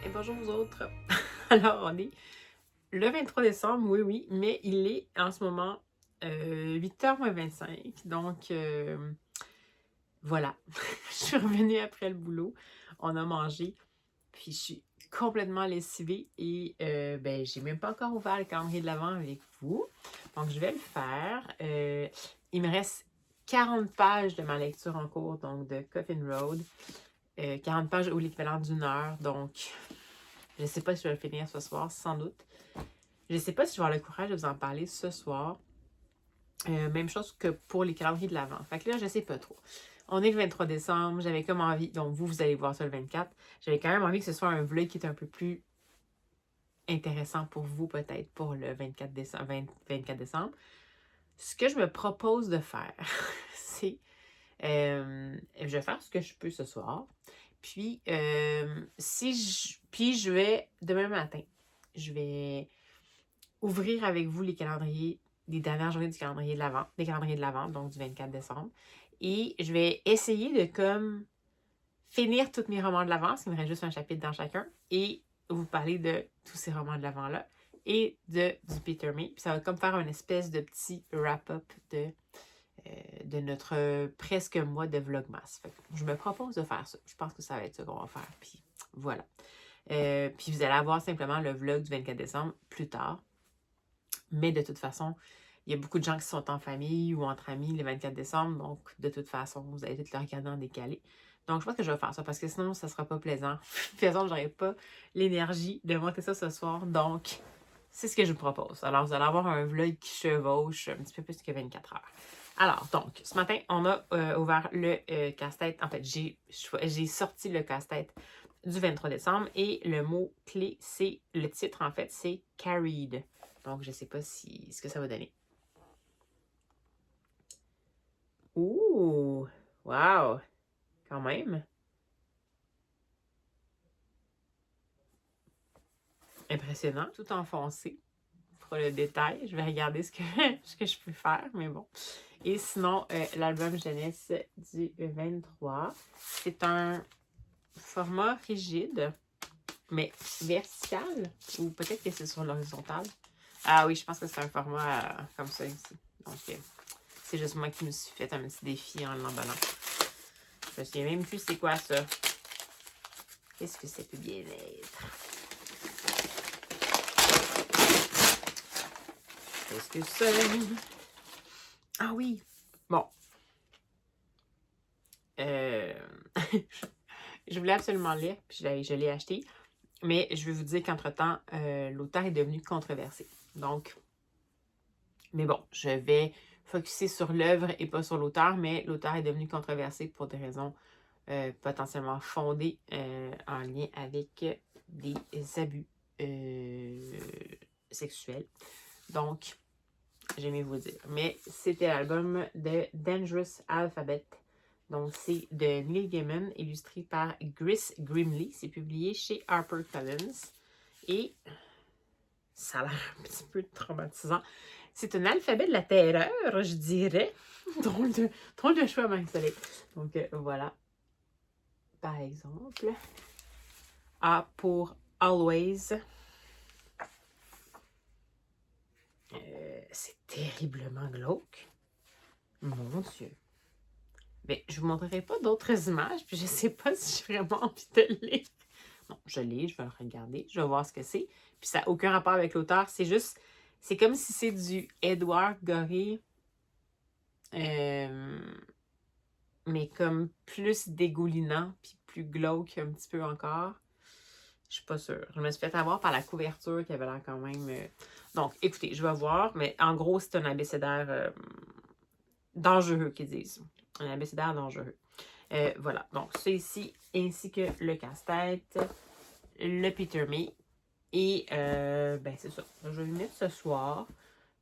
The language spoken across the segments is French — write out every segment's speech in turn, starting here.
Et bonjour vous autres. Alors, on est le 23 décembre, oui, mais il est en ce moment 8h moins 25. Donc, voilà. Je suis revenue après le boulot. On a mangé. Puis, je suis complètement lessivée et ben, j'ai même pas encore ouvert le calendrier de l'Avent avec vous. Donc, je vais le faire. Il me reste 40 pages de ma lecture en cours, donc de Coffin Road. 40 pages ou l'équivalent d'une heure. Donc, je ne sais pas si je vais le finir ce soir, sans doute. Je ne sais pas si je vais avoir le courage de vous en parler ce soir. Même chose que pour les calendriers de l'Avent. Fait que là, je ne sais pas trop. On est le 23 décembre, j'avais comme envie, donc vous allez voir ça le 24. J'avais quand même envie que ce soit un vlog qui est un peu plus intéressant pour vous, peut-être, pour le 24 décembre, 24 décembre. Ce que je me propose de faire, c'est... je vais faire ce que je peux ce soir. Puis, puis je vais, demain matin, je vais ouvrir avec vous les calendriers, les dernières journées du calendrier de l'Avent, des calendriers de l'Avent, donc du 24 décembre. Et je vais essayer de comme finir tous mes romans de l'Avent, parce qu'il me reste juste un chapitre dans chacun, et vous parler de tous ces romans de l'Avent-là, et du Peter May. Puis ça va comme faire une espèce de petit wrap-up de notre presque mois de Vlogmas. Fait que je me propose de faire ça. Je pense que ça va être ça qu'on va faire. Puis voilà. Puis vous allez avoir simplement le vlog du 24 décembre plus tard. Mais de toute façon, il y a beaucoup de gens qui sont en famille ou entre amis le 24 décembre. Donc, de toute façon, vous allez tout le regarder en décalé. Donc, je pense que je vais faire ça parce que sinon, ça ne sera pas plaisant. De toute façon, je n'aurai pas l'énergie de monter ça ce soir. Donc, c'est ce que je vous propose. Alors, vous allez avoir un vlog qui chevauche un petit peu plus que 24 heures. Alors, donc, ce matin, on a ouvert le casse-tête. En fait, j'ai sorti le casse-tête du 23 décembre et le mot clé, c'est le titre, en fait, c'est carried. Donc, je ne sais pas ce que ça va donner. Ouh! Wow! Quand même. Impressionnant. Tout enfoncé. Pour le détail, je vais regarder ce que je peux faire, mais bon. Et sinon, l'album jeunesse du 23, c'est un format rigide, mais vertical, ou peut-être que c'est sur l'horizontale. Ah oui, je pense que c'est un format comme ça ici. Donc, c'est juste moi qui me suis fait un petit défi en l'emballant. Je me souviens même plus c'est quoi ça. Qu'est-ce que ça peut bien être? Qu'est-ce que c'est? Ah oui! Bon. Je voulais absolument le lire, puis je l'ai acheté. Mais je vais vous dire qu'entre-temps, l'auteur est devenu controversé. Donc, mais bon, je vais focuser sur l'œuvre et pas sur l'auteur, mais l'auteur est devenu controversé pour des raisons potentiellement fondées en lien avec des abus sexuels. Donc, j'aimais vous dire. Mais c'était l'album de Dangerous Alphabet. Donc, c'est de Neil Gaiman, illustré par Chris Grimley. C'est publié chez HarperCollins. Et ça a l'air un petit peu traumatisant. C'est un alphabet de la terreur, je dirais. drôle de choix, Marie-Soleil. Donc, voilà. Par exemple, A pour Always. C'est terriblement glauque. Mon Dieu. Mais je ne vous montrerai pas d'autres images, puis je ne sais pas si j'ai vraiment envie de le lire. Non, je lis, je vais le regarder, je vais voir ce que c'est. Puis ça n'a aucun rapport avec l'auteur, c'est juste, c'est comme si c'est du Edouard Gorée, mais comme plus dégoulinant, puis plus glauque un petit peu encore. Je suis pas sûre. Je me suis fait avoir par la couverture qui avait l'air quand même... Donc, écoutez, je vais voir, mais en gros, c'est un abécédaire dangereux qu'ils disent. Un abécédaire dangereux. Voilà, donc c'est ici, ainsi que le casse-tête, le Peter May. Et ben c'est ça. Je vais le mettre ce soir.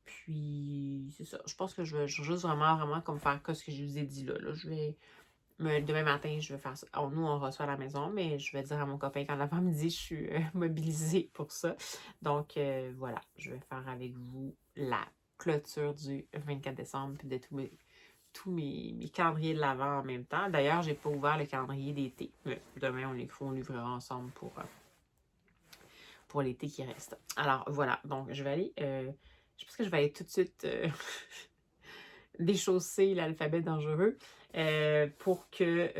Puis c'est ça. Je pense que je vais juste vraiment comme faire ce que je vous ai dit là. Je vais. Demain matin, je vais faire ça. Oh, nous, on reçoit à la maison, mais je vais dire à mon copain qu'en avant-midi, je suis mobilisée pour ça. Donc voilà, je vais faire avec vous la clôture du 24 décembre puis de tous mes calendriers de l'Avent en même temps. D'ailleurs, j'ai pas ouvert le calendrier d'été. Mais demain, on l'ouvrira ensemble pour pour l'été qui reste. Alors voilà, donc je vais aller, je pense que je vais aller tout de suite déchausser l'alphabet dangereux pour que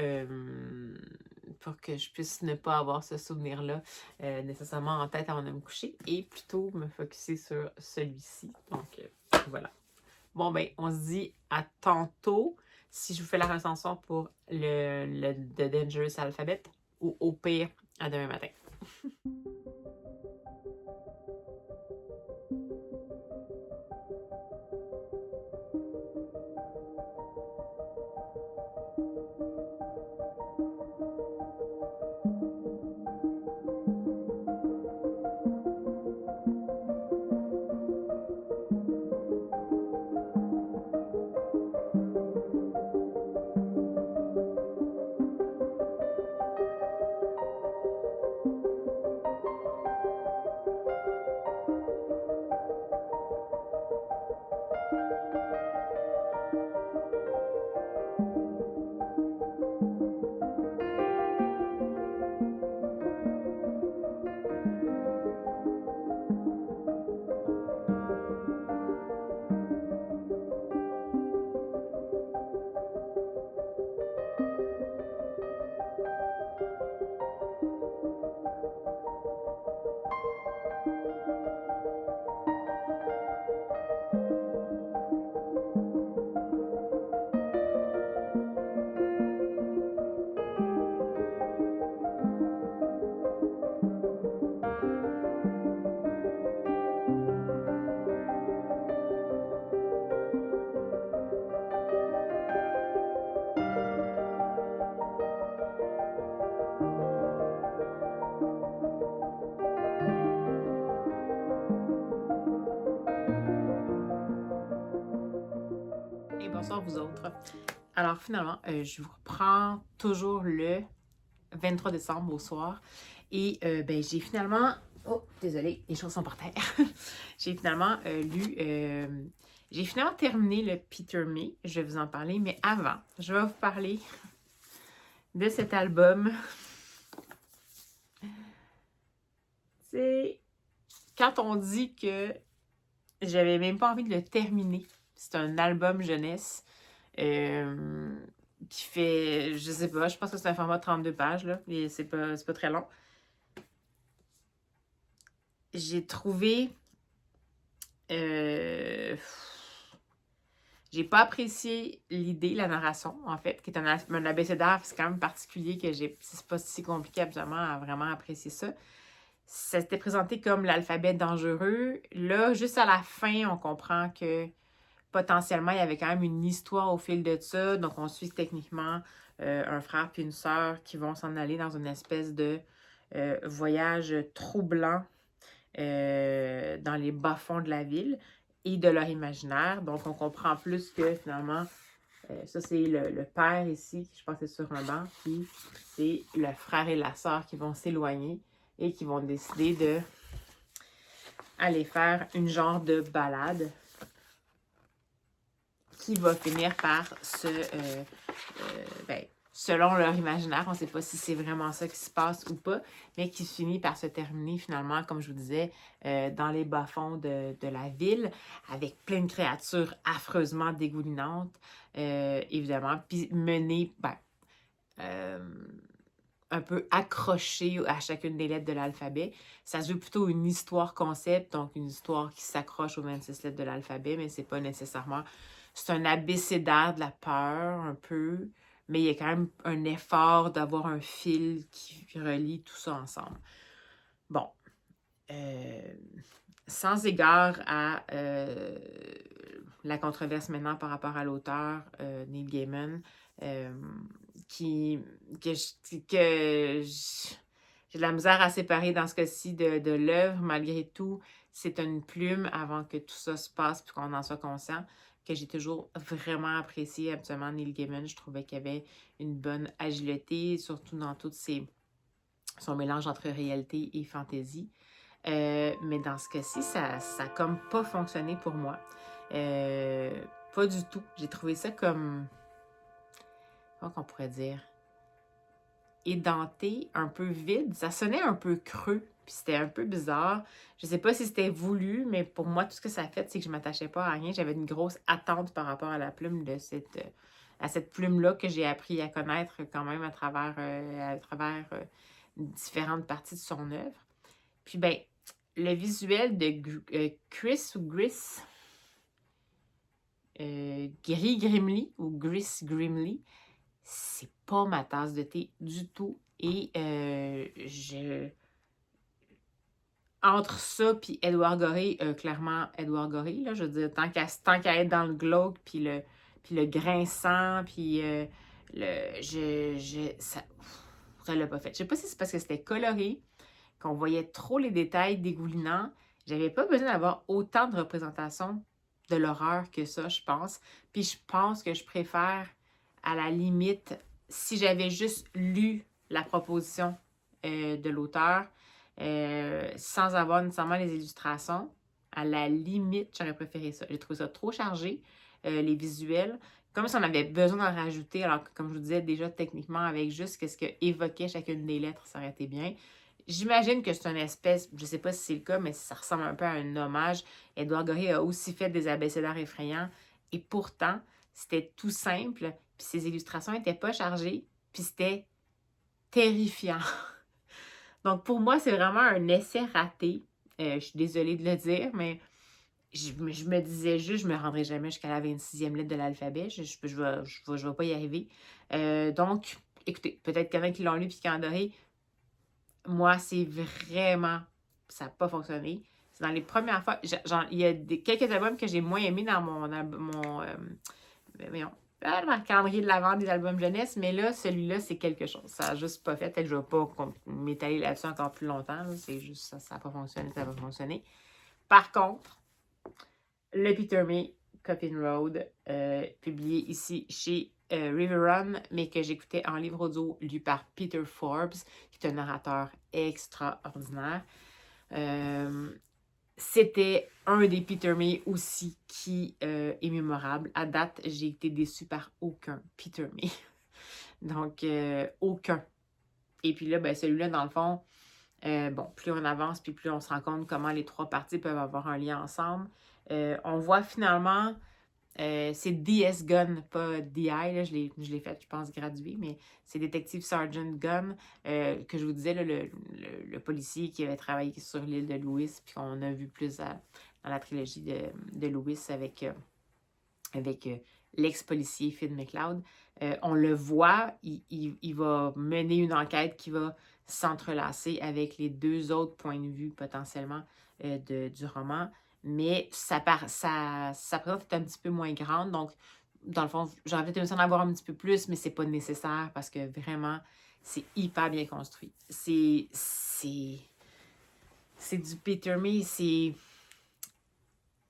je puisse ne pas avoir ce souvenir-là nécessairement en tête avant de me coucher et plutôt me focusser sur celui-ci. Donc voilà. Bon, ben, on se dit à tantôt si je vous fais la recension pour le The Dangerous Alphabet ou au pire, à demain matin. Et bonsoir vous autres. Alors finalement, je vous reprends toujours le 23 décembre au soir. Et ben, j'ai finalement... Oh, désolée, les choses sont par terre. J'ai finalement lu... j'ai finalement terminé le Peter May. Je vais vous en parler, mais avant, je vais vous parler de cet album. C'est quand on dit que j'avais même pas envie de le terminer. C'est un album jeunesse qui fait, je sais pas, je pense que c'est un format de 32 pages, là, et c'est pas très long. J'ai trouvé... j'ai pas apprécié l'idée, la narration, en fait, qui est un abécédaire, c'est quand même particulier que c'est pas si compliqué absolument à vraiment apprécier ça. Ça s'était présenté comme l'alphabet dangereux. Là, juste à la fin, on comprend que potentiellement, il y avait quand même une histoire au fil de ça. Donc, on suit techniquement un frère puis une sœur qui vont s'en aller dans une espèce de voyage troublant dans les bas-fonds de la ville et de leur imaginaire. Donc, on comprend plus que finalement, ça c'est le père ici, je pense que c'est sur un banc, puis c'est le frère et la sœur qui vont s'éloigner et qui vont décider de aller faire une genre de balade qui va finir par ben, selon leur imaginaire, on ne sait pas si c'est vraiment ça qui se passe ou pas, mais qui finit par se terminer finalement, comme je vous disais, dans les bas-fonds de la ville, avec plein de créatures affreusement dégoulinantes, évidemment, puis menées, un peu accrochées à chacune des lettres de l'alphabet. Ça se veut plutôt une histoire concept, donc une histoire qui s'accroche aux 26 lettres de l'alphabet, mais c'est pas nécessairement... C'est un abécédaire de la peur, un peu, mais il y a quand même un effort d'avoir un fil qui relie tout ça ensemble. Bon. Sans égard à la controverse maintenant par rapport à l'auteur, Neil Gaiman, que j'ai de la misère à séparer dans ce cas-ci de l'œuvre. Malgré tout, c'est une plume avant que tout ça se passe puis qu'on en soit conscient, que j'ai toujours vraiment apprécié. Absolument, Neil Gaiman, je trouvais qu'il y avait une bonne agilité, surtout dans son mélange entre réalité et fantaisie. Mais dans ce cas-ci, ça a comme pas fonctionné pour moi. Pas du tout. J'ai trouvé ça comme... Comment qu'on pourrait dire? édenté, un peu vide. Ça sonnait un peu creux, puis c'était un peu bizarre. Je sais pas si c'était voulu, mais pour moi, tout ce que ça a fait, c'est que je m'attachais pas à rien. J'avais une grosse attente par rapport à la plume de à cette plume-là que j'ai appris à connaître quand même à travers différentes parties de son œuvre. Puis ben, le visuel de Chris ou Gris, Gris Grimly ou Gris Grimly, c'est pas ma tasse de thé du tout. Et entre ça puis Édouard Gorée, clairement Édouard Gorée, là, je veux dire, tant qu'à être dans le glauque, puis le grinçant, puis ça l'a pas fait. Je sais pas si c'est parce que c'était coloré, qu'on voyait trop les détails dégoulinants. J'avais pas besoin d'avoir autant de représentations de l'horreur que ça, je pense. Puis je pense que je préfère, à la limite, si j'avais juste lu la proposition de l'auteur, sans avoir nécessairement les illustrations, à la limite, j'aurais préféré ça. J'ai trouvé ça trop chargé, les visuels. Comme si on avait besoin d'en rajouter, alors que, comme je vous disais déjà, techniquement, avec juste ce que évoquait chacune des lettres, ça aurait été bien. J'imagine que c'est une espèce, je ne sais pas si c'est le cas, mais ça ressemble un peu à un hommage. Édouard Gorée a aussi fait des abécédaires effrayants, et pourtant, c'était tout simple, puis ses illustrations n'étaient pas chargées, puis c'était terrifiant. Donc, pour moi, c'est vraiment un essai raté. Je suis désolée de le dire, mais je me disais juste, je me rendrai jamais jusqu'à la 26e lettre de l'alphabet. Je vais pas y arriver. Donc, écoutez, peut-être qu'il y en a qui l'ont lu et qui ont adoré. Moi, c'est vraiment... Ça n'a pas fonctionné. C'est dans les premières fois... il y a quelques albums que j'ai moins aimés dans voyons, dans le calendrier de l'avant des albums jeunesse, mais là, celui-là, c'est quelque chose. Ça n'a juste pas fait. Peut-être que je ne vais pas m'étaler là-dessus encore plus longtemps. C'est juste ça, ça n'a pas fonctionné, ça n'a pas fonctionné. Par contre, le Peter May, Coffin Road, publié ici chez River Run, mais que j'écoutais en livre audio lu par Peter Forbes, qui est un narrateur extraordinaire. C'était un des Peter May aussi qui est mémorable. À date, j'ai été déçue par aucun Peter May. Donc, aucun. Et puis là, ben, celui-là, dans le fond, bon, plus on avance, puis plus on se rend compte comment les trois parties peuvent avoir un lien ensemble. On voit finalement, c'est DS Gunn, pas DI, là, je l'ai fait, je pense, gradué, mais c'est Détective Sergeant Gunn, que je vous disais, là, le policier qui avait travaillé sur l'île de Lewis, puis qu'on a vu plus dans la trilogie de Lewis avec l'ex-policier Finn McLeod. On le voit, il va mener une enquête qui va s'entrelacer avec les deux autres points de vue potentiellement du roman, mais sa présence est un petit peu moins grande, donc dans le fond, j'aurais peut-être aimé en avoir un petit peu plus, mais c'est pas nécessaire parce que vraiment, c'est hyper bien construit. C'est du Peter May,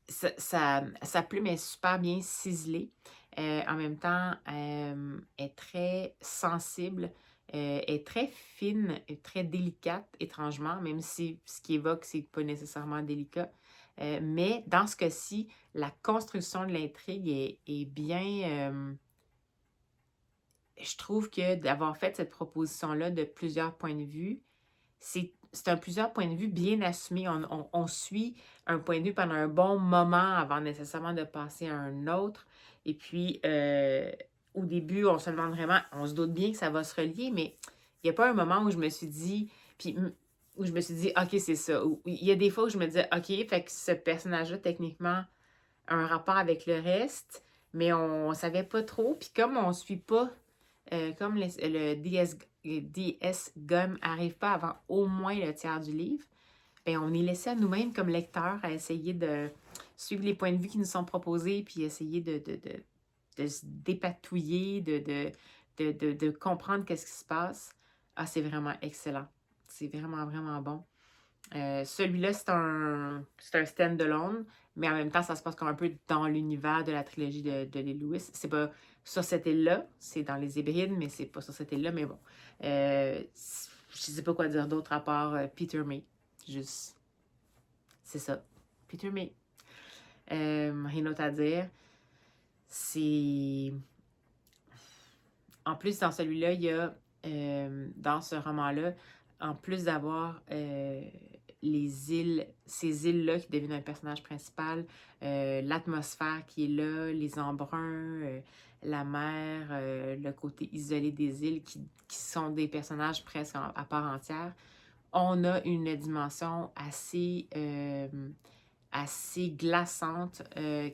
sa plume est super bien ciselée. En même temps, est très sensible, est très fine, et très délicate, étrangement, même si ce qui évoque, c'est pas nécessairement délicat. Mais dans ce cas-ci, la construction de l'intrigue est bien... je trouve que d'avoir fait cette proposition-là de plusieurs points de vue, c'est plusieurs points de vue bien assumés. On suit un point de vue pendant un bon moment avant nécessairement de passer à un autre. Et puis, au début, on se demande vraiment, on se doute bien que ça va se relier, mais il n'y a pas un moment où je me suis dit, OK, c'est ça. Il y a des fois où je me disais, OK, fait que ce personnage-là, techniquement, a un rapport avec le reste, mais on ne savait pas trop. Puis comme on ne suit pas, comme le DS Gun n'arrive pas avant au moins le tiers du livre, bien, on est laissé à nous-mêmes comme lecteurs à essayer de suivre les points de vue qui nous sont proposés, puis essayer de se dépatouiller, de comprendre qu'est-ce qui se passe. Ah, c'est vraiment excellent. C'est vraiment, vraiment bon. Celui-là, c'est un stand-alone, mais en même temps, ça se passe comme un peu dans l'univers de la trilogie de Lee Lewis. C'est pas sur cette île-là, c'est dans les Hébrides, mais c'est pas sur cette île-là, mais bon. Je sais pas quoi dire d'autre à part Peter May. Juste, c'est ça. Peter May. Rien d'autre à dire. C'est... En plus, dans celui-là, il y a dans ce roman-là, en plus d'avoir ces îles-là qui deviennent un personnage principal, l'atmosphère qui est là, les embruns, la mer, le côté isolé des îles qui sont des personnages presque à part entière, on a une dimension assez glaçante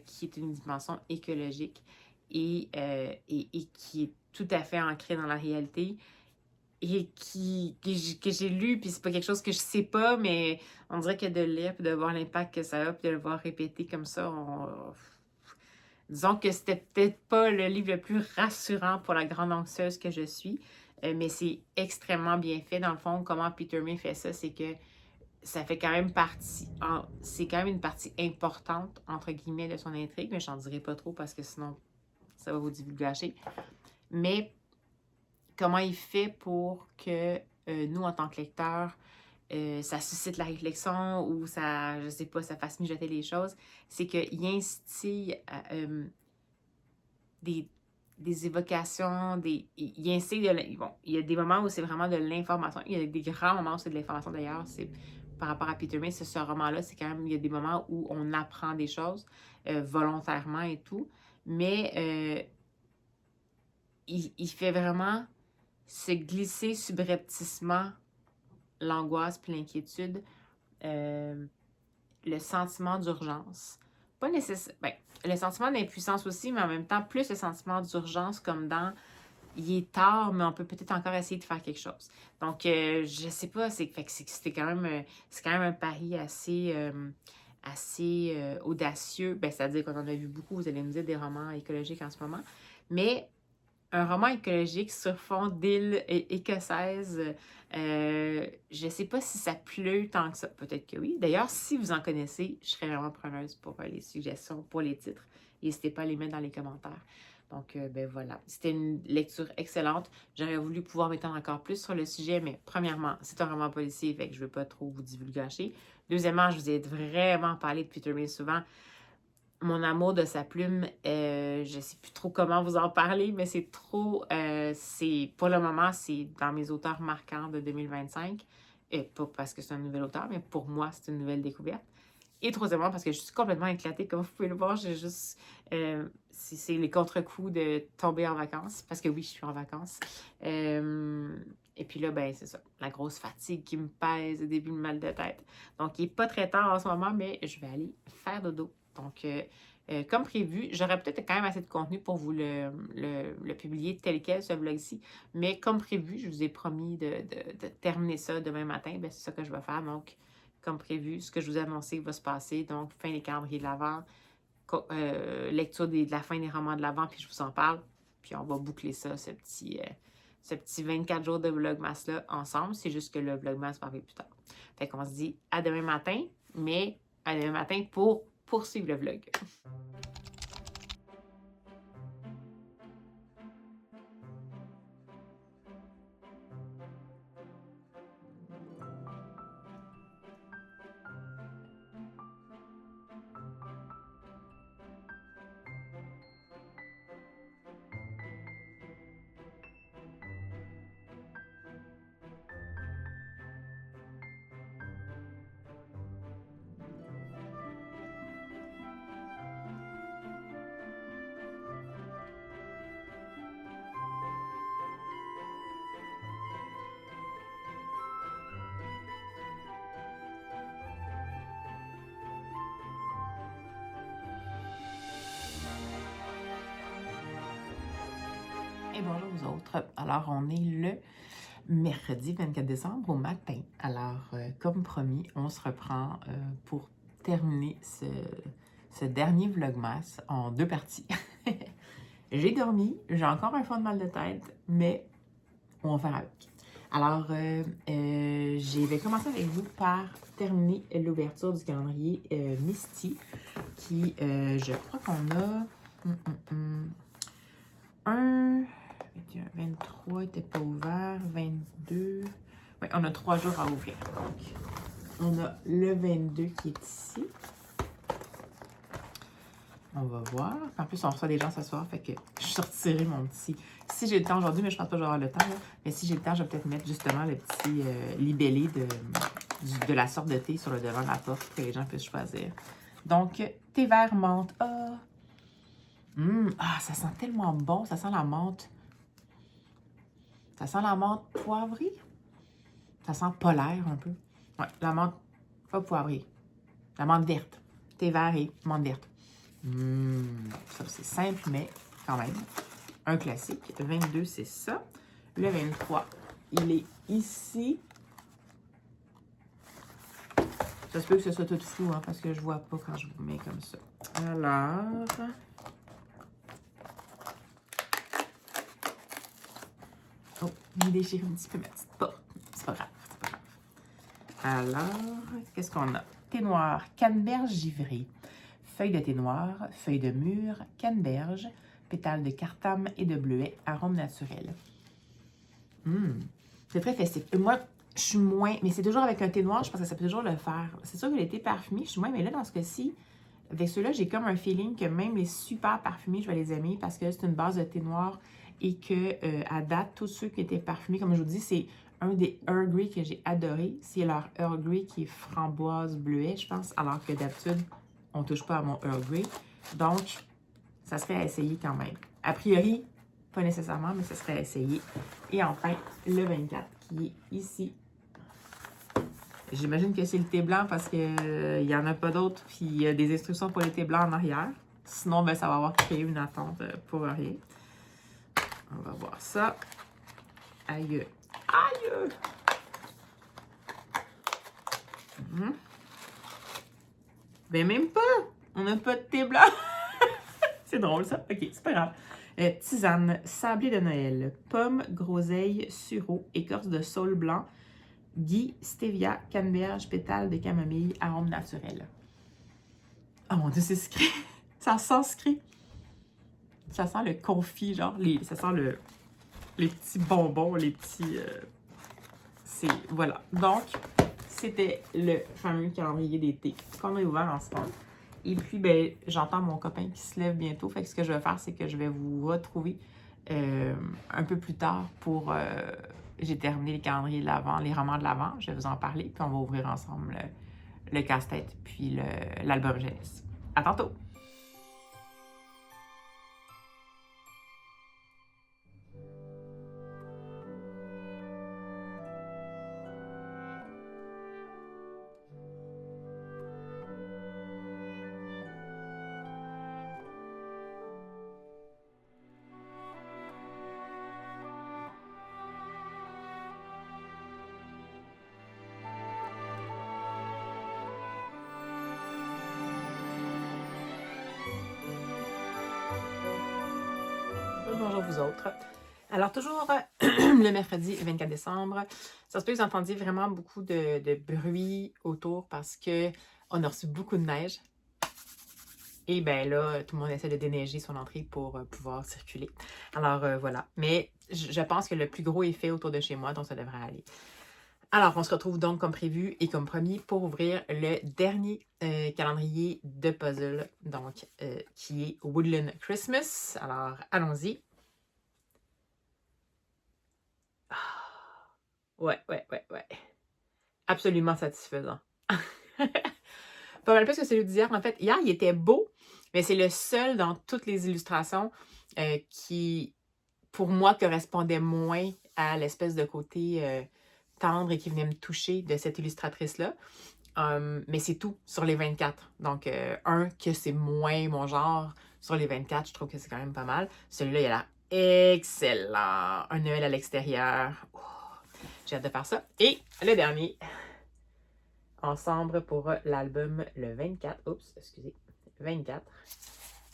qui est une dimension écologique et qui est tout à fait ancrée dans la réalité et que j'ai lu, puis c'est pas quelque chose que je sais pas, mais on dirait que de le lire, puis de voir l'impact que ça a, puis de le voir répéter comme ça, disons que c'était peut-être pas le livre le plus rassurant pour la grande anxieuse que je suis, mais c'est extrêmement bien fait. Dans le fond, comment Peter May fait ça, c'est que ça fait quand même c'est quand même une partie importante, entre guillemets, de son intrigue, mais j'en dirai pas trop parce que sinon, ça va vous divulgacher. Mais comment il fait pour que nous, en tant que lecteurs, ça suscite la réflexion ou ça, je sais pas, ça fasse mijoter les choses, c'est qu'il instille des évocations, il instille bon, il y a des moments où c'est vraiment de l'information, il y a des grands moments où c'est de l'information d'ailleurs, c'est par rapport à Peter May, ce roman-là, c'est quand même, il y a des moments où on apprend des choses volontairement et tout, mais il fait vraiment se glisser subrepticement l'angoisse puis l'inquiétude, le sentiment d'urgence. Pas nécessairement. Ben, le sentiment d'impuissance aussi, mais en même temps, plus le sentiment d'urgence, comme dans il est tard, mais on peut peut-être encore essayer de faire quelque chose. Donc, je sais pas, c'est quand même un pari assez audacieux. Ben, c'est-à-dire qu'on en a vu beaucoup, vous allez me dire, des romans écologiques en ce moment. Mais un roman écologique sur fond d'île écossaise, je ne sais pas si ça pleut tant que ça. Peut-être que oui. D'ailleurs, si vous en connaissez, je serais vraiment preneuse pour les suggestions, pour les titres. N'hésitez pas à les mettre dans les commentaires. Donc, ben voilà. C'était une lecture excellente. J'aurais voulu pouvoir m'étendre encore plus sur le sujet, mais premièrement, c'est un roman policier, fait que je ne veux pas trop vous divulgacher. Deuxièmement, je vous ai vraiment parlé de Peter May souvent. Mon amour de sa plume, je ne sais plus trop comment vous en parler, mais c'est trop, pour le moment, c'est dans mes auteurs marquants de 2025. Et pas parce que c'est un nouvel auteur, mais pour moi, c'est une nouvelle découverte. Et troisièmement, parce que je suis complètement éclatée, comme vous pouvez le voir, j'ai juste, c'est les contre-coups de tomber en vacances, parce que oui, je suis en vacances. Et puis là, ben c'est ça, la grosse fatigue qui me pèse, au début, le mal de tête. Donc, il n'est pas très tard en ce moment, mais je vais aller faire dodo. Donc, comme prévu, j'aurais peut-être quand même assez de contenu pour vous le publier tel quel, ce vlog-ci. Mais comme prévu, je vous ai promis de terminer ça demain matin. Ben, c'est ça que je vais faire. Donc, comme prévu, ce que je vous ai annoncé va se passer. Donc, fin des calendriers de l'Avent, lecture de la fin des romans de l'Avent, puis je vous en parle. Puis on va boucler ça, ce petit 24 jours de Vlogmas-là ensemble. C'est juste que le Vlogmas va arriver plus tard. Fait qu'on se dit à demain matin, mais à demain matin pour poursuivre le vlog. Et bonjour aux autres. Alors, on est le mercredi 24 décembre au matin. Alors, comme promis, on se reprend pour terminer ce dernier Vlogmas en 2 parties. J'ai dormi, j'ai encore un fond de mal de tête, mais on va faire avec. Alors, je vais commencer avec vous par terminer l'ouverture du calendrier Misty, qui, je crois qu'on a un 23 n'était pas ouvert, 22. Oui, on a 3 jours à ouvrir. Donc, on a le 22 qui est ici. On va voir. En plus, on reçoit des gens ce soir, fait que je sortirai mon petit Si j'ai le temps aujourd'hui, mais je pense pas que j'aurai le temps, là, mais si j'ai le temps, je vais peut-être mettre justement le petit libellé de la sorte de thé sur le devant de la porte pour que les gens puissent choisir. Donc, thé vert menthe. Ça sent tellement bon. Ça sent la menthe. Ça sent la menthe poivrée. Ça sent polaire un peu. Ouais, la menthe pas poivrée. La menthe verte. Thé vert et menthe verte. Ça, c'est simple, mais quand même. Un classique. Le 22, c'est ça. Le 23, il est ici. Ça se peut que ce soit tout flou, hein, parce que je vois pas quand je vous mets comme ça. Alors... Oh, il déchire un petit peu ma petite porte. C'est pas grave, c'est pas grave. Alors, qu'est-ce qu'on a? Thé noir, canneberge givrée, feuille de thé noir, feuille de mûre, canneberge, pétales de cartame et de bleuet, arôme naturel. C'est très festif. Moi, je suis moins... Mais c'est toujours avec un thé noir, je pense que ça peut toujours le faire. C'est sûr que les thés parfumés, je suis moins... Mais là, dans ce cas-ci, avec ceux-là, j'ai comme un feeling que même les super parfumés, je vais les aimer parce que c'est une base de thé noir et que, à date, tous ceux qui étaient parfumés, comme je vous dis, c'est un des Earl Grey que j'ai adoré. C'est leur Earl Grey qui est framboise bleuet, je pense, alors que d'habitude, on ne touche pas à mon Earl Grey. Donc, ça serait à essayer quand même. A priori, pas nécessairement, mais ça serait à essayer. Et enfin, le 24 qui est ici. J'imagine que c'est le thé blanc parce qu'il n'y en a pas d'autres. Puis il y a des instructions pour les thés blancs en arrière. Sinon, ben, ça va avoir créé une attente pour rien. On va voir ça. Aïe! Aïe! Ben même pas! On n'a pas de thé blanc! C'est drôle ça. Ok, c'est pas grave. Tisane, sablé de Noël, pomme, groseille, sureau, écorce de saule blanc, gui, stevia, canneberge, pétales de camomille, arôme naturel. Oh mon Dieu, c'est sucré. Ça sent sucré. Ça sent le confit, genre. Ça sent les petits bonbons, les petits... Voilà. Donc, c'était le fameux calendrier d'été qu'on a ouvert ensemble. Et puis, ben, j'entends mon copain qui se lève bientôt. Fait que ce que je vais faire, c'est que je vais vous retrouver un peu plus tard pour... j'ai terminé les calendriers de l'Avent, les romans de l'Avent. Je vais vous en parler. Puis on va ouvrir ensemble le casse-tête puis l'album jeunesse. À tantôt! Bonjour vous autres. Alors toujours le mercredi 24 décembre, ça se peut que vous entendiez vraiment beaucoup de bruit autour parce que on a reçu beaucoup de neige. Et bien là, tout le monde essaie de déneiger son entrée pour pouvoir circuler. Alors voilà. Mais je pense que le plus gros est fait autour de chez moi, donc ça devrait aller. Alors, on se retrouve donc comme prévu et comme promis pour ouvrir le dernier calendrier de puzzle, donc qui est Woodland Christmas. Alors, allons-y. Ouais. Absolument satisfaisant. Pas mal plus que celui d'hier. En fait, hier, il était beau, mais c'est le seul dans toutes les illustrations qui, pour moi, correspondait moins à l'espèce de côté tendre et qui venait me toucher de cette illustratrice-là. Mais c'est tout sur les 24. Donc, que c'est moins mon genre. Sur les 24, je trouve que c'est quand même pas mal. Celui-là, il a l'air excellent. Un Noël à l'extérieur. Oh, j'ai hâte de faire ça. Et le dernier, ensemble pour l'album le 24. Oups, excusez. 24.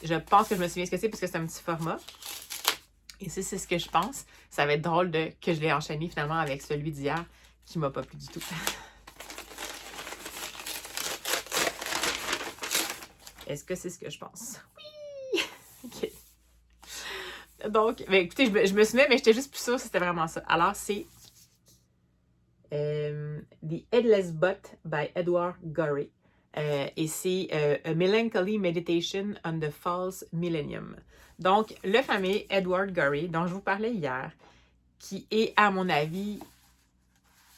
Je pense que je me souviens ce que c'est parce que c'est un petit format. Et si c'est ce que je pense, ça va être drôle que je l'ai enchaîné finalement avec celui d'hier qui m'a pas plu du tout. Est-ce que c'est ce que je pense? Oui! OK. Donc, ben, écoutez, je me souviens, mais j'étais juste plus sûre si c'était vraiment ça. Alors, c'est The Headless Butt by Edward Gorey. et c'est A Melancholy Meditation on the False Millennium. Donc, le fameux Edward Gorey, dont je vous parlais hier, qui est, à mon avis,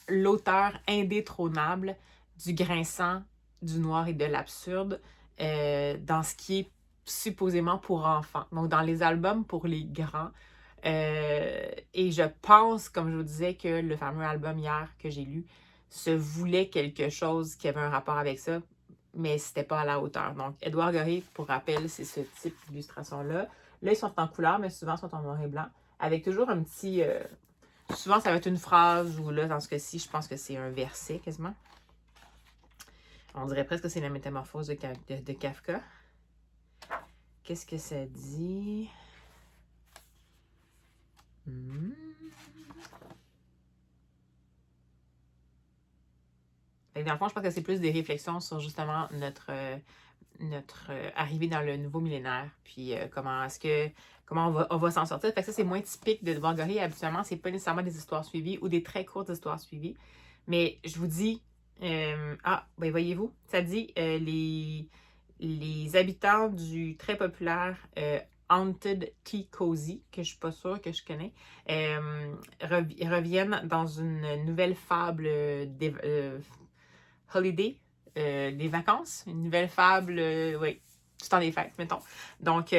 l'auteur indétrônable du grinçant, du noir et de l'absurde dans ce qui est supposément pour enfants. Donc, dans les albums pour les grands. Et je pense, comme je vous disais, que le fameux album hier que j'ai lu se voulait quelque chose qui avait un rapport avec ça, mais c'était pas à la hauteur. Donc, Edouard Gorey, pour rappel, c'est ce type d'illustration-là. Là, ils sont en couleur, mais souvent, ils sont en noir et blanc, avec toujours un petit... souvent, ça va être une phrase, ou là, dans ce cas-ci, je pense que c'est un verset, quasiment. On dirait presque que c'est la métamorphose de Kafka. Qu'est-ce que ça dit? Dans le fond, je pense que c'est plus des réflexions sur justement notre arrivée dans le nouveau millénaire, puis comment on va s'en sortir. Fait que ça, c'est moins typique de Edouard Gorey. Habituellement, c'est pas nécessairement des histoires suivies ou des très courtes histoires suivies. Mais je vous dis, ben voyez-vous, ça dit les habitants du très populaire Haunted Tea Cozy, que je suis pas sûre que je connais, reviennent dans une nouvelle fable holiday, des vacances, une nouvelle fable, oui, du temps des fêtes, mettons. Donc,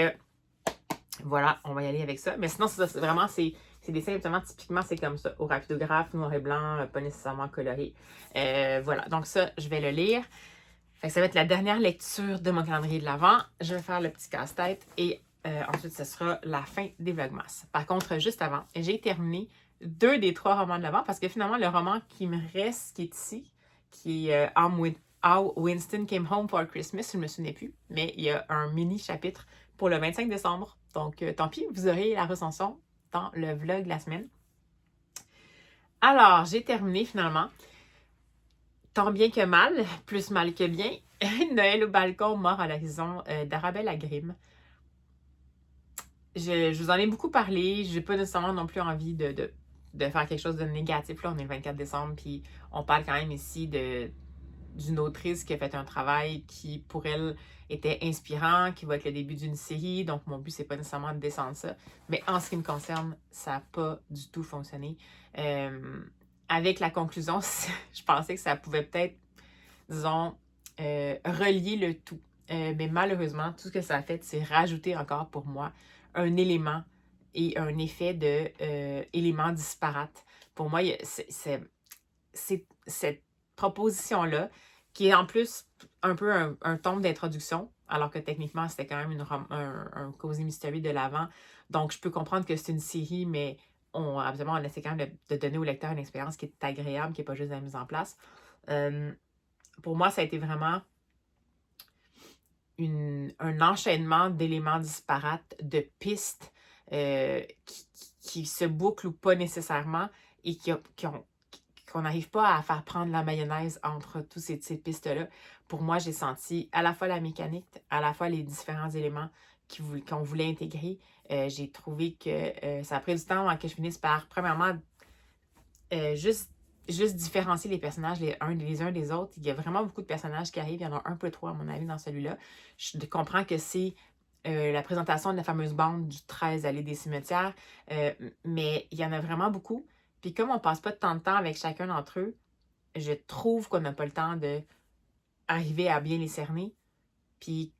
voilà, on va y aller avec ça. Mais sinon, c'est vraiment, c'est des dessins, justement, typiquement, c'est comme ça, au rapidographe, noir et blanc, pas nécessairement coloré. Voilà, donc ça, je vais le lire. Fait que ça va être la dernière lecture de mon calendrier de l'Avent. Je vais faire le petit casse-tête et ensuite, ce sera la fin des Vlogmas. Par contre, juste avant, j'ai terminé 2 des 3 romans de l'Avent parce que finalement, le roman qui me reste, qui est ici, qui est How Winston Came Home for Christmas, je ne me souviens plus, mais il y a un mini-chapitre pour le 25 décembre. Donc, tant pis, vous aurez la recension dans le vlog de la semaine. Alors, j'ai terminé finalement. Tant bien que mal, plus mal que bien, Noël au balcon, mort à l'horizon d'Arabelle Agrim. Je vous en ai beaucoup parlé. J'ai pas nécessairement non plus envie de faire quelque chose de négatif. Là, on est le 24 décembre, puis on parle quand même ici d'une autrice qui a fait un travail qui, pour elle, était inspirant, qui va être le début d'une série. Donc, mon but, c'est pas nécessairement de descendre ça. Mais en ce qui me concerne, ça n'a pas du tout fonctionné. Avec la conclusion, je pensais que ça pouvait peut-être, disons, relier le tout. Mais malheureusement, tout ce que ça a fait, c'est rajouter encore pour moi un élément et un effet de éléments disparates. Pour moi, c'est cette proposition-là, qui est en plus un peu un tome d'introduction, alors que techniquement, c'était quand même un Cozy Mystery de l'avant. Donc, je peux comprendre que c'est une série, mais on essaie quand même de donner au lecteur une expérience qui est agréable, qui n'est pas juste la mise en place. Pour moi, ça a été vraiment un enchaînement d'éléments disparates, de pistes qui se bouclent ou pas nécessairement et qu'on n'arrive pas à faire prendre la mayonnaise entre toutes ces pistes-là. Pour moi, j'ai senti à la fois la mécanique, à la fois les différents éléments qu'on voulait intégrer. J'ai trouvé que ça a pris du temps avant que je finisse par, premièrement, juste différencier les personnages les uns des autres. Il y a vraiment beaucoup de personnages qui arrivent. Il y en a un peu trop, à mon avis, dans celui-là. Je comprends que c'est la présentation de la fameuse bande du 13 allée des cimetières, mais il y en a vraiment beaucoup. Puis comme on passe pas tant de temps avec chacun d'entre eux, je trouve qu'on n'a pas le temps de arriver à bien les cerner, puis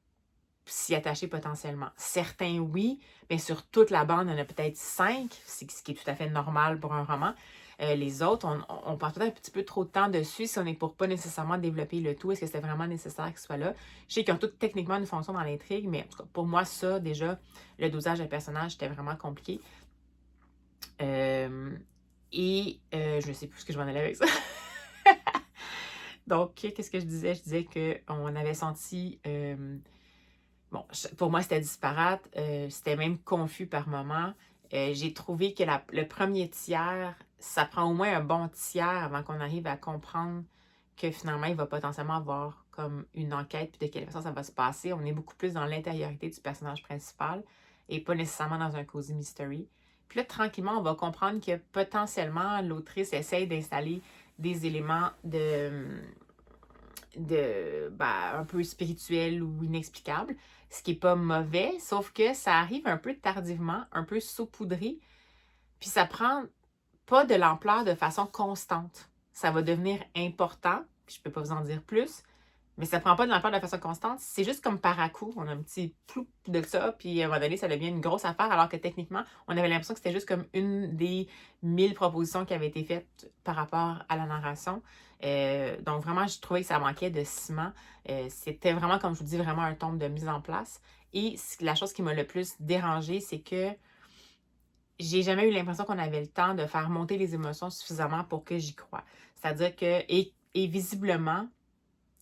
s'y attacher potentiellement. Certains, oui, mais sur toute la bande, il y en a peut-être 5, ce qui est tout à fait normal pour un roman. Les autres, on passe peut-être un petit peu trop de temps dessus si on est pour pas nécessairement développer le tout. Est-ce que c'était vraiment nécessaire qu'ils soient là? Je sais qu'ils ont toutes techniquement une fonction dans l'intrigue, mais en tout cas, pour moi, ça, déjà, le dosage de personnages, c'était vraiment compliqué. Je ne sais plus ce que je m'en allais avec ça. Donc, qu'est-ce que je disais? Je disais qu'on avait senti... bon, pour moi, c'était disparate. C'était même confus par moments. J'ai trouvé que le premier tiers, ça prend au moins un bon tiers avant qu'on arrive à comprendre que finalement, il va potentiellement avoir comme une enquête puis de quelle façon ça va se passer. On est beaucoup plus dans l'intériorité du personnage principal et pas nécessairement dans un cozy mystery. Puis là, tranquillement, on va comprendre que potentiellement, l'autrice essaye d'installer des éléments un peu spirituel ou inexplicable, ce qui n'est pas mauvais, sauf que ça arrive un peu tardivement, un peu saupoudré, puis ça prend pas de l'ampleur de façon constante. Ça va devenir important, puis je peux pas vous en dire plus, mais ça prend pas de l'ampleur de façon constante. C'est juste comme par à coup. On a un petit ploup de ça, puis à un moment donné, ça devient une grosse affaire, alors que techniquement, on avait l'impression que c'était juste comme une des 1000 propositions qui avaient été faites par rapport à la narration. Donc vraiment, je trouvais que ça manquait de ciment. C'était vraiment, comme je vous dis, vraiment un tombe de mise en place. Et la chose qui m'a le plus dérangée, c'est que j'ai jamais eu l'impression qu'on avait le temps de faire monter les émotions suffisamment pour que j'y croie. C'est-à-dire que, et visiblement,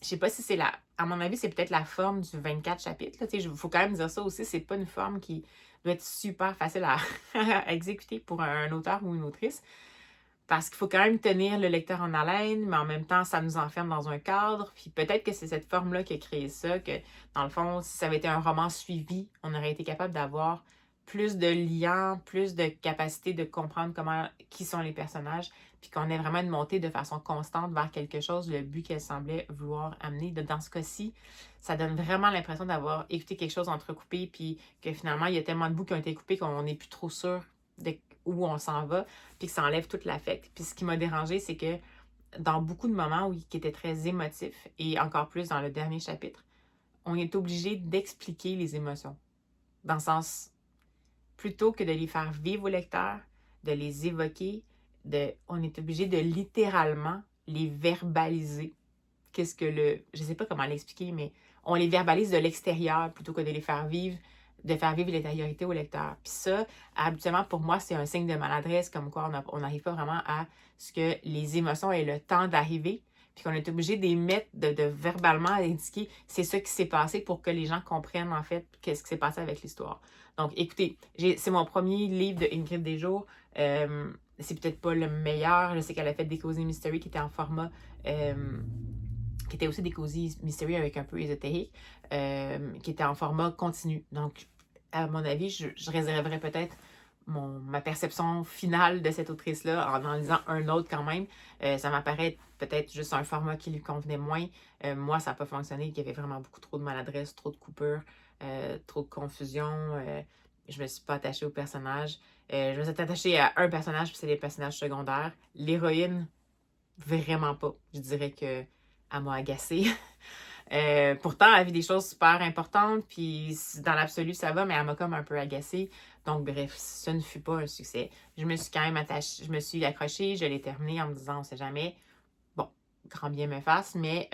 je sais pas si c'est à mon avis, c'est peut-être la forme du 24 chapitres. Il faut quand même dire ça aussi, c'est pas une forme qui doit être super facile à, à exécuter pour un auteur ou une autrice. Parce qu'il faut quand même tenir le lecteur en haleine, mais en même temps, ça nous enferme dans un cadre. Puis peut-être que c'est cette forme-là qui a créé ça, que dans le fond, si ça avait été un roman suivi, on aurait été capable d'avoir plus de liens, plus de capacité de comprendre qui sont les personnages, puis qu'on ait vraiment une montée de façon constante vers quelque chose, le but qu'elle semblait vouloir amener. Dans ce cas-ci, ça donne vraiment l'impression d'avoir écouté quelque chose entrecoupé, puis que finalement, il y a tellement de bouts qui ont été coupés qu'on n'est plus trop sûr de où on s'en va, puis que ça enlève toute l'affect. Puis ce qui m'a dérangé, c'est que dans beaucoup de moments qui étaient très émotifs, et encore plus dans le dernier chapitre, on est obligé d'expliquer les émotions. Dans le sens, plutôt que de les faire vivre au lecteur, de les évoquer, on est obligé de littéralement les verbaliser. Je ne sais pas comment l'expliquer, mais on les verbalise de l'extérieur plutôt que de les faire vivre, de faire vivre l'intériorité au lecteur. Puis ça, habituellement, pour moi, c'est un signe de maladresse, comme quoi on n'arrive pas vraiment à ce que les émotions aient le temps d'arriver, puis qu'on est obligé de les mettre, de verbalement indiquer c'est ça qui s'est passé pour que les gens comprennent, en fait, qu'est-ce qui s'est passé avec l'histoire. Donc, écoutez, c'est mon premier livre de Ingrid Desjours. C'est peut-être pas le meilleur. Je sais qu'elle a fait des Cozy Mystery qui étaient en format... qui était aussi des Cozy Mystery avec un peu ésotérique, qui était en format continu. Donc, à mon avis, je réserverais peut-être ma perception finale de cette autrice-là en lisant un autre quand même. Ça m'apparaît peut-être juste un format qui lui convenait moins. Moi, ça n'a pas fonctionné. Il y avait vraiment beaucoup trop de maladresse, trop de coupures, trop de confusion. Je me suis pas attachée au personnage. Je me suis attachée à un personnage, puis c'est les personnages secondaires. L'héroïne, vraiment pas. Je dirais que elle m'a agacée. Pourtant, elle vit des choses super importantes, puis dans l'absolu, ça va, mais elle m'a comme un peu agacée. Donc, bref, ça ne fut pas un succès. Je me suis quand même attachée, je me suis accrochée, je l'ai terminé en me disant, on sait jamais. Bon, grand bien me fasse, mais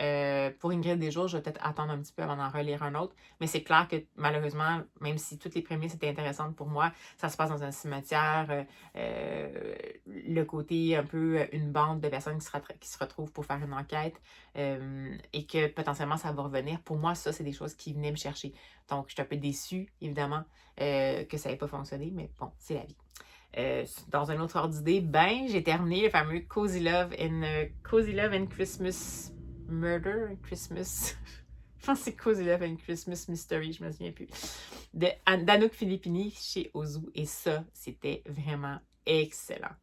pour Ingrid Desjours, je vais peut-être attendre un petit peu avant d'en relire un autre. Mais c'est clair que malheureusement, même si toutes les prémices étaient intéressantes pour moi, ça se passe dans un cimetière, le côté un peu une bande de personnes qui se retrouvent pour faire une enquête et que potentiellement ça va revenir. Pour moi, ça, c'est des choses qui venaient me chercher. Donc, je suis un peu déçue, évidemment, que ça n'ait pas fonctionné, mais bon, c'est la vie. Dans un autre ordre d'idée, j'ai terminé le fameux Cozy Love and Christmas Murder, Christmas, je pense que c'est Cozy Love and Christmas Mystery, je me souviens plus, d'Anouk Filippini chez Ozu, et ça, c'était vraiment excellent.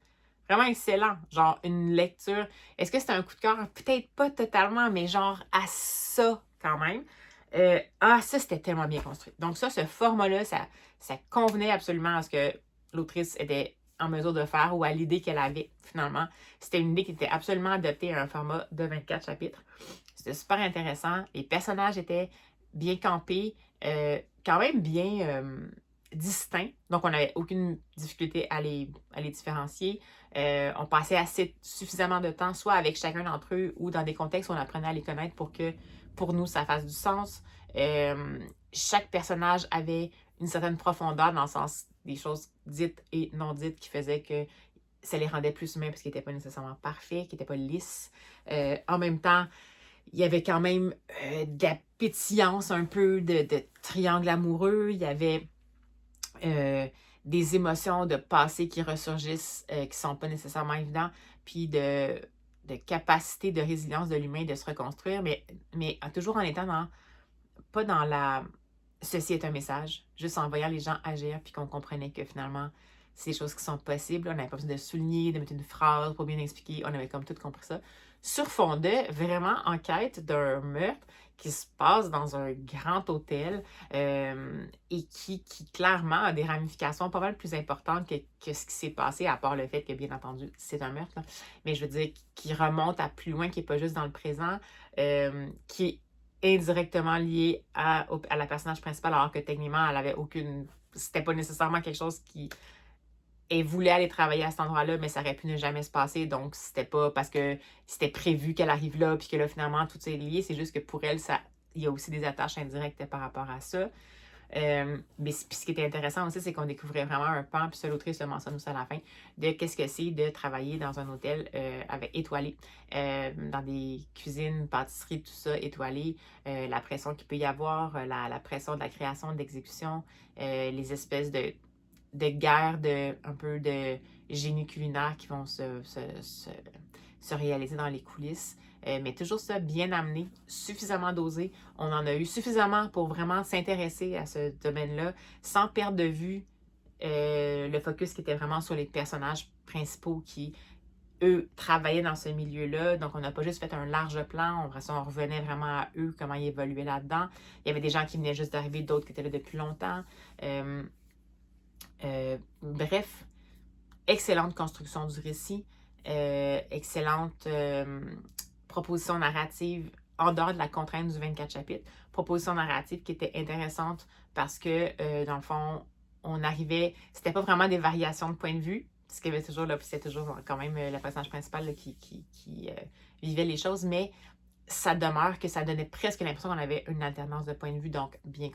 Vraiment excellent, genre une lecture. Est-ce que c'était un coup de cœur? Peut-être pas totalement, mais genre à ça quand même. Ça, c'était tellement bien construit. Donc ça, ce format-là, ça convenait absolument à ce que l'autrice était en mesure de faire ou à l'idée qu'elle avait finalement. C'était une idée qui était absolument adaptée à un format de 24 chapitres. C'était super intéressant. Les personnages étaient bien campés, quand même bien distincts. Donc, on n'avait aucune difficulté à les différencier. On passait suffisamment de temps, soit avec chacun d'entre eux ou dans des contextes où on apprenait à les connaître pour que, pour nous, ça fasse du sens. Chaque personnage avait une certaine profondeur dans le sens des choses dites et non dites qui faisaient que ça les rendait plus humains parce qu'ils n'étaient pas nécessairement parfaits, qu'ils n'étaient pas lisses. En même temps, il y avait quand même de la pétillance, un peu de triangle amoureux. Il y avait des émotions de passé qui ressurgissent, qui ne sont pas nécessairement évidentes, puis de capacité de résilience de l'humain de se reconstruire, mais toujours en étant pas dans ceci est un message, juste en voyant les gens agir, puis qu'on comprenait que finalement, c'est des choses qui sont possibles. On n'avait pas besoin de souligner, de mettre une phrase pour bien expliquer. On avait comme tout compris ça. Sur fond de vraiment en quête d'un meurtre qui se passe dans un grand hôtel et qui clairement a des ramifications pas mal plus importantes que ce qui s'est passé, à part le fait que, bien entendu, c'est un meurtre. Là. Mais je veux dire, qui remonte à plus loin, qui n'est pas juste dans le présent, qui est indirectement lié à la personnage principale, alors que techniquement, elle avait aucune... C'était pas nécessairement quelque chose qui... Elle voulait aller travailler à cet endroit-là, mais ça aurait pu ne jamais se passer. Donc, c'était pas parce que c'était prévu qu'elle arrive là, puis que là, finalement, tout est lié. C'est juste que pour elle, il y a aussi des attaches indirectes par rapport à ça. Mais puis ce qui était intéressant aussi, c'est qu'on découvrait vraiment un pan, puis ça, l'autrice le mentionne aussi à la fin, de qu'est-ce que c'est de travailler dans un hôtel avec étoilé, dans des cuisines, pâtisseries, tout ça, étoilé, la pression qu'il peut y avoir, la pression de la création, de l'exécution, les espèces de guerre, un peu de génie culinaire qui vont se réaliser dans les coulisses. Mais toujours ça bien amené, suffisamment dosé. On en a eu suffisamment pour vraiment s'intéresser à ce domaine-là, sans perdre de vue le focus qui était vraiment sur les personnages principaux qui, eux, travaillaient dans ce milieu-là. Donc, on n'a pas juste fait un large plan, on revenait vraiment à eux, comment ils évoluaient là-dedans. Il y avait des gens qui venaient juste d'arriver, d'autres qui étaient là depuis longtemps. Bref, excellente construction du récit, excellente proposition narrative en dehors de la contrainte du 24 chapitres. Proposition narrative qui était intéressante parce que, dans le fond, on arrivait... C'était pas vraiment des variations de point de vue, parce qu'il y avait toujours, là, c'était toujours quand même le personnage principal là, qui vivait les choses, mais ça demeure que ça donnait presque l'impression qu'on avait une alternance de point de vue, donc bien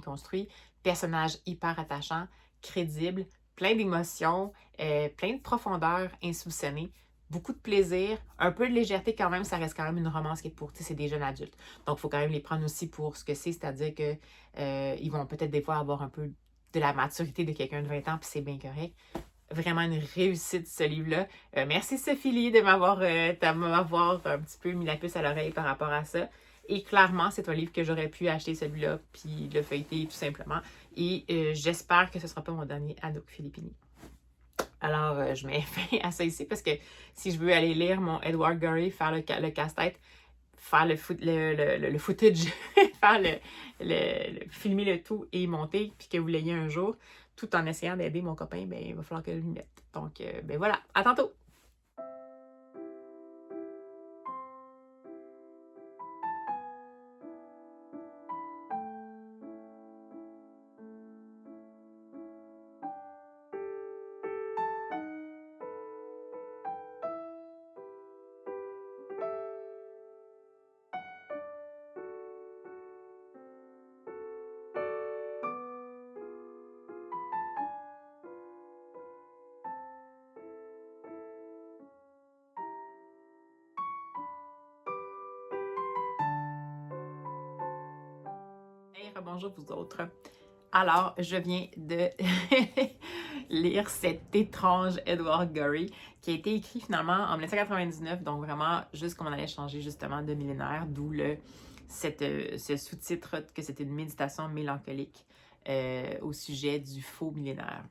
construit, personnage hyper attachant, crédible, plein d'émotions, plein de profondeur insoupçonnée, beaucoup de plaisir, un peu de légèreté quand même, ça reste quand même une romance qui est pour, tu sais, c'est des jeunes adultes. Donc, il faut quand même les prendre aussi pour ce que c'est-à-dire que ils vont peut-être des fois avoir un peu de la maturité de quelqu'un de 20 ans, puis c'est bien correct. Vraiment une réussite, ce livre-là. Merci Sophie Lee de m'avoir un petit peu mis la puce à l'oreille par rapport à ça. Et clairement, c'est un livre que j'aurais pu acheter celui-là, puis le feuilleter tout simplement. Et j'espère que ce ne sera pas mon dernier Anouk Filippini. Alors, je mets fin à ça ici parce que si je veux aller lire mon Edward Gorey, faire le casse-tête, faire le footage, faire filmer le tout et monter, puis que vous l'ayez un jour, tout en essayant d'aider mon copain, ben, il va falloir que je m'y mette. Donc, ben voilà, à tantôt! Hey, bonjour vous autres. Alors, je viens de lire cet étrange Edward Gorey qui a été écrit finalement en 1999, donc vraiment juste comme on allait changer justement de millénaire, d'où ce sous-titre que c'était une méditation mélancolique au sujet du faux millénaire.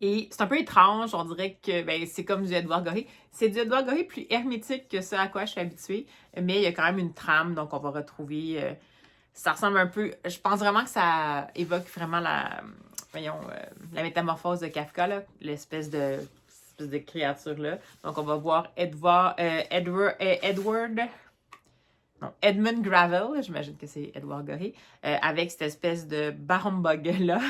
Et c'est un peu étrange, on dirait que ben, c'est comme du Edward Gorey. C'est du Edward Gorey plus hermétique que ce à quoi je suis habituée, mais il y a quand même une trame, donc on va retrouver... ça ressemble un peu... Je pense vraiment que ça évoque vraiment la métamorphose de Kafka, l'espèce de créature-là. Donc, on va voir Edmund Gravel, j'imagine que c'est Edward Gorey, avec cette espèce de barombug-là,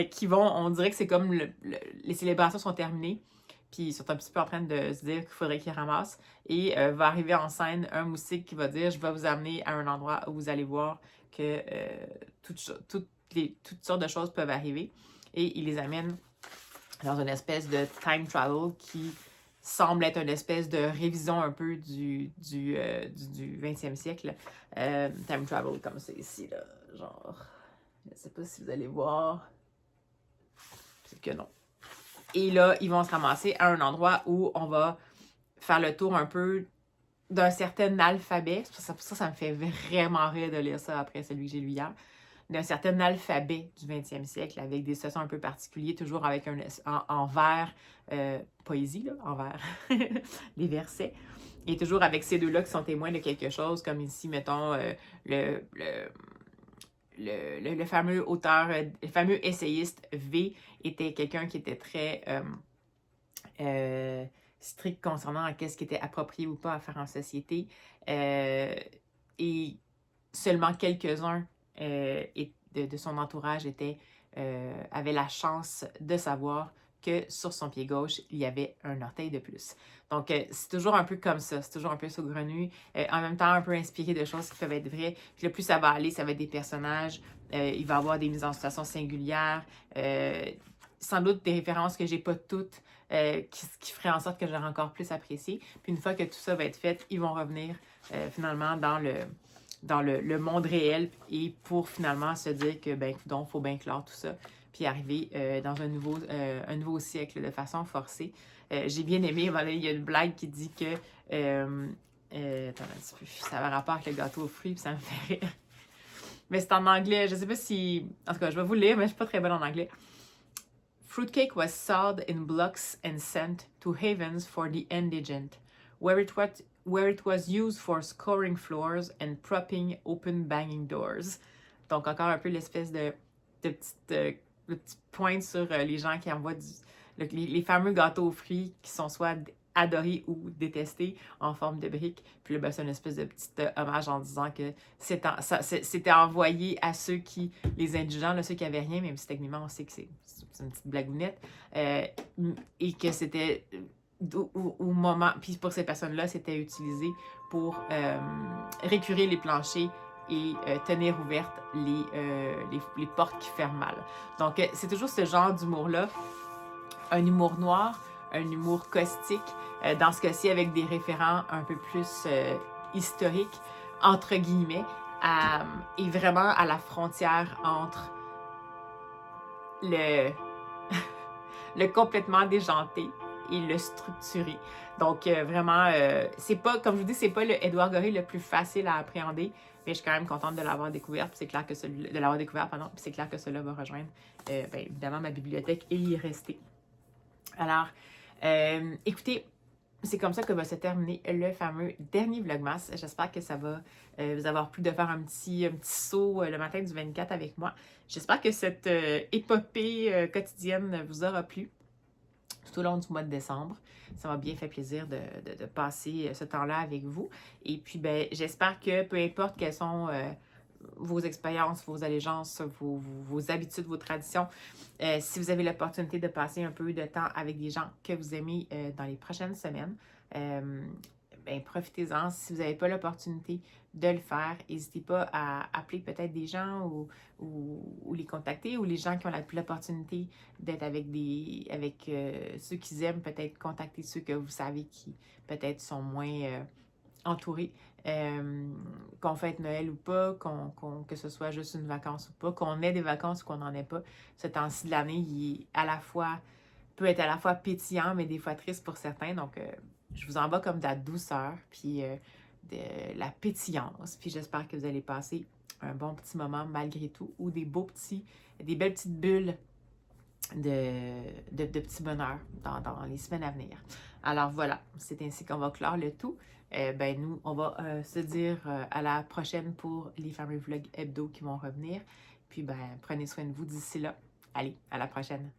qui vont... On dirait que c'est comme les célébrations sont terminées, puis ils sont un petit peu en train de se dire qu'il faudrait qu'ils ramassent. Et va arriver en scène un moustique qui va dire « Je vais vous amener à un endroit où vous allez voir que toutes sortes de choses peuvent arriver. » Et il les amène dans une espèce de time travel qui semble être une espèce de révision un peu du 20e siècle. Time travel comme c'est ici, là. Genre, je ne sais pas si vous allez voir. C'est que non. Et là, ils vont se ramasser à un endroit où on va faire le tour un peu d'un certain alphabet. Ça me fait vraiment rire de lire ça après celui que j'ai lu hier. d'un certain alphabet du 20e siècle, avec des sons un peu particuliers, toujours avec en vers, poésie, là, en vers, les versets, et toujours avec ces deux-là qui sont témoins de quelque chose, comme ici, mettons, le, le, le fameux auteur, le fameux essayiste V était quelqu'un qui était très strict concernant qu'est-ce qui était approprié ou pas à faire en société. Et seulement quelques-uns de son entourage avaient la chance de savoir que sur son pied gauche, il y avait un orteil de plus. Donc, c'est toujours un peu comme ça, c'est toujours un peu saugrenu, en même temps un peu inspiré de choses qui peuvent être vraies. Puis le plus ça va aller, ça va être des personnages, il va y avoir des mises en situation singulières, sans doute des références que j'ai pas toutes, qui feraient en sorte que j'aurais encore plus apprécié. Puis une fois que tout ça va être fait, ils vont revenir finalement dans le monde réel et pour finalement se dire que, ben, donc, il faut bien clore tout ça, puis arriver dans un nouveau siècle de façon forcée. J'ai bien aimé, il y a une blague qui dit que, attends un petit peu, ça avait rapport avec le gâteau aux fruits, puis ça me fait rire. Mais c'est en anglais, je sais pas si, en tout cas, je vais vous le lire, mais je suis pas très bonne en anglais. Fruitcake was sawed in blocks and sent to havens for the indigent, where it was used for scoring floors and propping open banging doors. Donc, encore un peu l'espèce de petite pointe sur les gens qui envoient les fameux gâteaux aux fruits qui sont soit adorés ou détestés en forme de briques. Puis là, ben, c'est une espèce de petit hommage en disant que c'était envoyé à ceux qui, les indigents, là, ceux qui n'avaient rien, même si techniquement on sait que c'est une petite blagounette, et que c'était au moment, puis pour ces personnes-là, c'était utilisé pour récurer les planchers et tenir ouvertes les portes qui ferment mal. Donc, c'est toujours ce genre d'humour-là, un humour noir, un humour caustique, dans ce cas-ci avec des référents un peu plus historiques, entre guillemets, et vraiment à la frontière entre le complètement déjanté et le structuré. Donc, vraiment, c'est pas, comme je vous dis, c'est pas le Édouard Gorée le plus facile à appréhender, mais je suis quand même contente de l'avoir découvert, puis c'est clair que puis c'est clair que cela va rejoindre, ben, évidemment, ma bibliothèque et y rester. Alors, écoutez, c'est comme ça que va se terminer le fameux dernier Vlogmas. J'espère que ça va vous avoir plu de faire un petit saut le matin du 24 avec moi. J'espère que cette épopée quotidienne vous aura plu tout au long du mois de décembre. Ça m'a bien fait plaisir de passer ce temps-là avec vous. Et puis, ben, j'espère que peu importe quelles sont vos expériences, vos allégeances, vos habitudes, vos traditions, si vous avez l'opportunité de passer un peu de temps avec des gens que vous aimez dans les prochaines semaines, ben, profitez-en. Si vous n'avez pas l'opportunité de le faire, n'hésitez pas à appeler peut-être des gens ou les contacter, ou les gens qui ont l'opportunité d'être avec ceux qu'ils aiment, peut-être contacter ceux que vous savez qui peut-être sont moins entourés. Qu'on fête Noël ou pas, que ce soit juste une vacance ou pas, qu'on ait des vacances ou qu'on n'en ait pas, ce temps-ci de l'année, il peut être à la fois pétillant, mais des fois triste pour certains. Donc, je vous envoie comme de la douceur, puis de la pétillance. Puis j'espère que vous allez passer un bon petit moment malgré tout, ou des belles petites bulles de petits bonheurs dans les semaines à venir. Alors voilà, c'est ainsi qu'on va clore le tout. Ben nous, on va se dire à la prochaine pour les fameux vlogs hebdo qui vont revenir. Puis ben, prenez soin de vous d'ici là. Allez, à la prochaine!